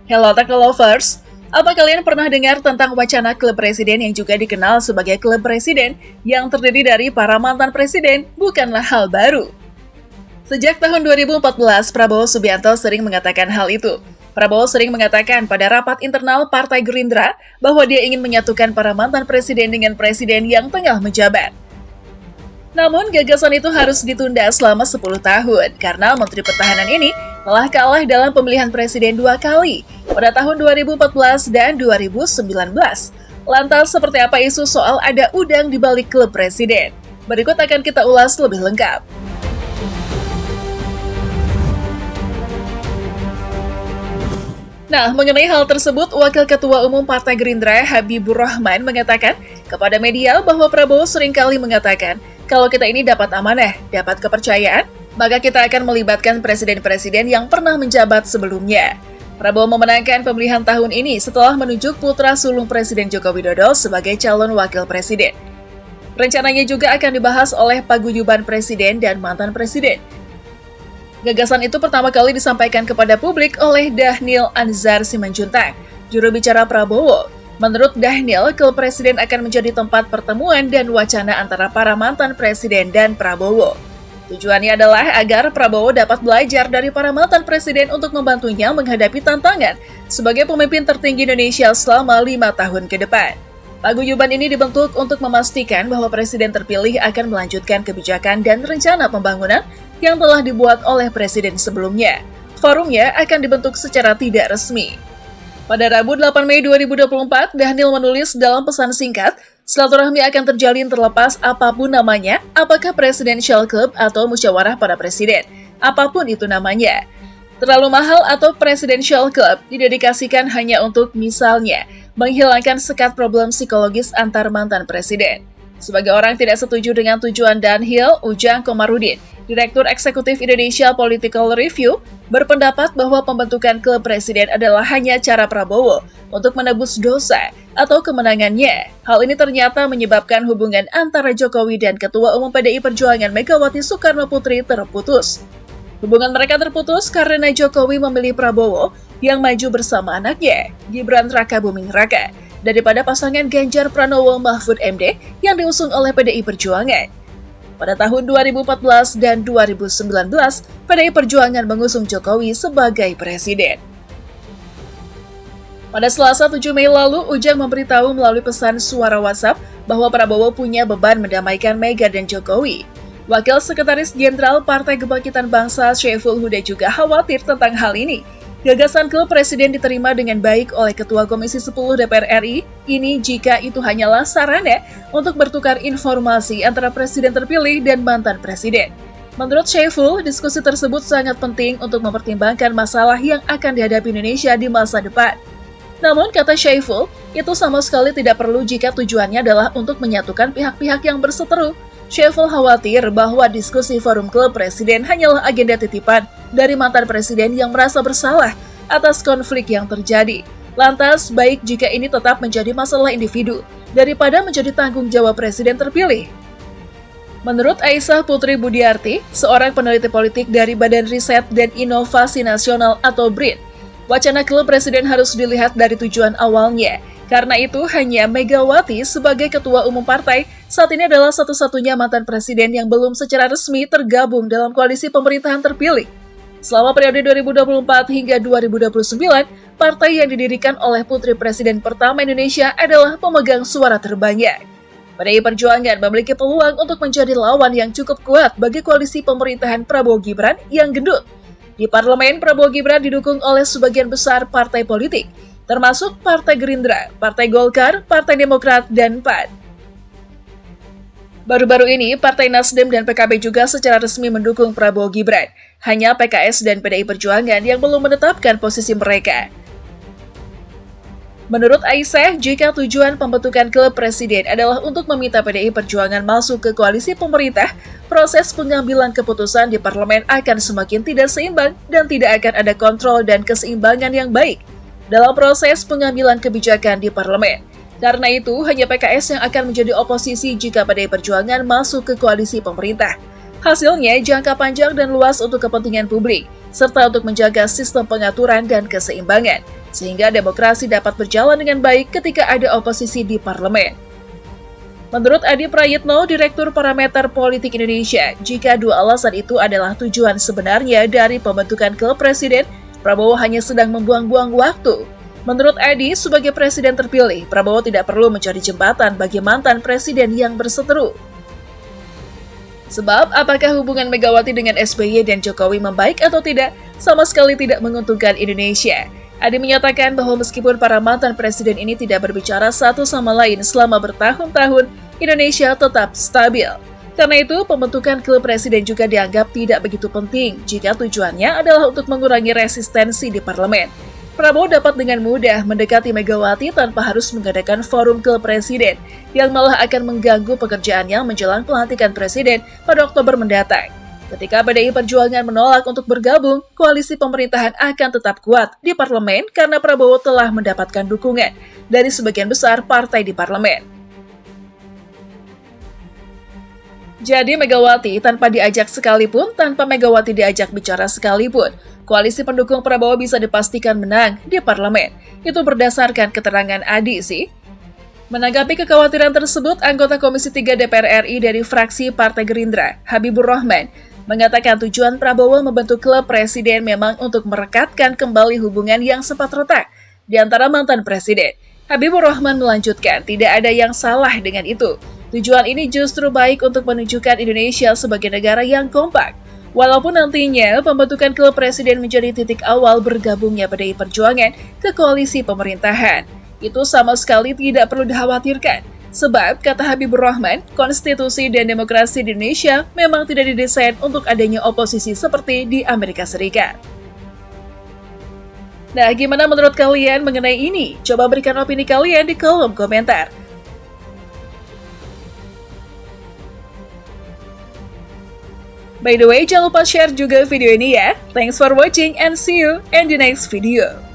Hello Teknolovers, apa kalian pernah dengar tentang wacana klub presiden yang juga dikenal sebagai klub presiden yang terdiri dari para mantan presiden? Bukanlah hal baru. Sejak tahun 2014, Prabowo Subianto sering mengatakan hal itu. Prabowo sering mengatakan pada rapat internal Partai Gerindra bahwa dia ingin menyatukan para mantan presiden dengan presiden yang tengah menjabat. Namun, gagasan itu harus ditunda selama 10 tahun karena Menteri Pertahanan ini telah kalah dalam pemilihan presiden 2 kali, pada tahun 2014 dan 2019. Lantas, seperti apa isu soal ada udang di balik klub presiden? Berikut akan kita ulas lebih lengkap. Nah, mengenai hal tersebut, Wakil Ketua Umum Partai Gerindra Habibur Rahman mengatakan kepada media bahwa Prabowo seringkali mengatakan, kalau kita ini dapat amanah, dapat kepercayaan, maka kita akan melibatkan presiden-presiden yang pernah menjabat sebelumnya. Prabowo memenangkan pemilihan tahun ini setelah menunjuk putra sulung Presiden Joko Widodo sebagai calon wakil presiden. Rencananya juga akan dibahas oleh paguyuban presiden dan mantan presiden. Gagasan itu pertama kali disampaikan kepada publik oleh Dhanil Anzar Simanjuntak, juru bicara Prabowo. Menurut Dhanil, klub presiden akan menjadi tempat pertemuan dan wacana antara para mantan presiden dan Prabowo. Tujuannya adalah agar Prabowo dapat belajar dari para mantan presiden untuk membantunya menghadapi tantangan sebagai pemimpin tertinggi Indonesia selama 5 tahun ke depan. Paguyuban ini dibentuk untuk memastikan bahwa presiden terpilih akan melanjutkan kebijakan dan rencana pembangunan yang telah dibuat oleh presiden sebelumnya. Forumnya akan dibentuk secara tidak resmi. Pada Rabu 8 Mei 2024, Dhanil menulis dalam pesan singkat, silaturahmi akan terjalin terlepas apapun namanya, apakah Presidential Club atau Musyawarah para Presiden, apapun itu namanya. Terlalu mahal atau Presidential Club didedikasikan hanya untuk misalnya menghilangkan sekat problem psikologis antar mantan presiden. Sebagai orang tidak setuju dengan tujuan Dhanil, Ujang Komarudin, Direktur Eksekutif Indonesia Political Review, berpendapat bahwa pembentukan klub presiden adalah hanya cara Prabowo untuk menebus dosa atau kemenangannya. Hal ini ternyata menyebabkan hubungan antara Jokowi dan Ketua Umum PDI Perjuangan Megawati Soekarno Putri terputus. Hubungan mereka terputus karena Jokowi memilih Prabowo yang maju bersama anaknya, Gibran Rakabuming Raka, daripada pasangan Ganjar Pranowo Mahfud MD yang diusung oleh PDI Perjuangan. Pada tahun 2014 dan 2019, PDI Perjuangan mengusung Jokowi sebagai presiden. Pada Selasa 7 Mei lalu, Ujang memberitahu melalui pesan suara WhatsApp bahwa Prabowo punya beban mendamaikan Mega dan Jokowi. Wakil Sekretaris Jenderal Partai Kebangkitan Bangsa Syaiful Huda juga khawatir tentang hal ini. Gagasan klub presiden diterima dengan baik oleh Ketua Komisi 10 DPR RI, ini jika itu hanyalah sarana untuk bertukar informasi antara presiden terpilih dan mantan presiden. Menurut Syaiful, diskusi tersebut sangat penting untuk mempertimbangkan masalah yang akan dihadapi Indonesia di masa depan. Namun, kata Syaiful, itu sama sekali tidak perlu jika tujuannya adalah untuk menyatukan pihak-pihak yang berseteru. Syaiful khawatir bahwa diskusi forum klub presiden hanyalah agenda titipan dari mantan presiden yang merasa bersalah atas konflik yang terjadi. Lantas, baik jika ini tetap menjadi masalah individu daripada menjadi tanggung jawab presiden terpilih. Menurut Aisyah Putri Budiarti, seorang peneliti politik dari Badan Riset dan Inovasi Nasional atau BRIN, wacana klub presiden harus dilihat dari tujuan awalnya. Karena itu, hanya Megawati sebagai ketua umum partai saat ini adalah satu-satunya mantan presiden yang belum secara resmi tergabung dalam koalisi pemerintahan terpilih. Selama periode 2024 hingga 2029, partai yang didirikan oleh putri presiden pertama Indonesia adalah pemegang suara terbanyak. PDI Perjuangan memiliki peluang untuk menjadi lawan yang cukup kuat bagi koalisi pemerintahan Prabowo Gibran yang gendut. Di parlemen, Prabowo Gibran didukung oleh sebagian besar partai politik, termasuk Partai Gerindra, Partai Golkar, Partai Demokrat, dan PAN. Baru-baru ini, Partai Nasdem dan PKB juga secara resmi mendukung Prabowo Gibran. Hanya PKS dan PDI Perjuangan yang belum menetapkan posisi mereka. Menurut Aisyah, jika tujuan pembentukan klub presiden adalah untuk meminta PDI Perjuangan masuk ke koalisi pemerintah, proses pengambilan keputusan di parlemen akan semakin tidak seimbang dan tidak akan ada kontrol dan keseimbangan yang baik dalam proses pengambilan kebijakan di parlemen. Karena itu, hanya PKS yang akan menjadi oposisi jika PDI Perjuangan masuk ke koalisi pemerintah. Hasilnya jangka panjang dan luas untuk kepentingan publik, serta untuk menjaga sistem pengaturan dan keseimbangan, sehingga demokrasi dapat berjalan dengan baik ketika ada oposisi di parlemen. Menurut Adi Prayitno, Direktur Parameter Politik Indonesia, jika dua alasan itu adalah tujuan sebenarnya dari pembentukan klub presiden, Prabowo hanya sedang membuang-buang waktu. Menurut Adi, sebagai presiden terpilih, Prabowo tidak perlu mencari jembatan bagi mantan presiden yang berseteru. Sebab, apakah hubungan Megawati dengan SBY dan Jokowi membaik atau tidak, sama sekali tidak menguntungkan Indonesia. Adi menyatakan bahwa meskipun para mantan presiden ini tidak berbicara satu sama lain selama bertahun-tahun, Indonesia tetap stabil. Karena itu, pembentukan klub presiden juga dianggap tidak begitu penting jika tujuannya adalah untuk mengurangi resistensi di parlemen. Prabowo dapat dengan mudah mendekati Megawati tanpa harus mengadakan forum klub presiden, yang malah akan mengganggu pekerjaannya menjelang pelantikan presiden pada Oktober mendatang. Ketika PDI Perjuangan menolak untuk bergabung, koalisi pemerintahan akan tetap kuat di parlemen karena Prabowo telah mendapatkan dukungan dari sebagian besar partai di parlemen. Jadi Megawati tanpa diajak sekalipun, tanpa Megawati diajak bicara sekalipun, koalisi pendukung Prabowo bisa dipastikan menang di parlemen. Itu berdasarkan keterangan Adi sih. Menanggapi kekhawatiran tersebut, anggota Komisi 3 DPR RI dari fraksi Partai Gerindra, Habibur Rahman, mengatakan tujuan Prabowo membentuk klub presiden memang untuk merekatkan kembali hubungan yang sempat retak di antara mantan presiden. Habibur Rahman melanjutkan, tidak ada yang salah dengan itu. Tujuan ini justru baik untuk menunjukkan Indonesia sebagai negara yang kompak. Walaupun nantinya pembentukan klub presiden menjadi titik awal bergabungnya PDI Perjuangan ke koalisi pemerintahan, itu sama sekali tidak perlu dikhawatirkan. Sebab, kata Habibur Rahman, konstitusi dan demokrasi di Indonesia memang tidak didesain untuk adanya oposisi seperti di Amerika Serikat. Nah, gimana menurut kalian mengenai ini? Coba berikan opini kalian di kolom komentar. By the way, jangan lupa share juga video ini ya. Thanks for watching and see you in the next video.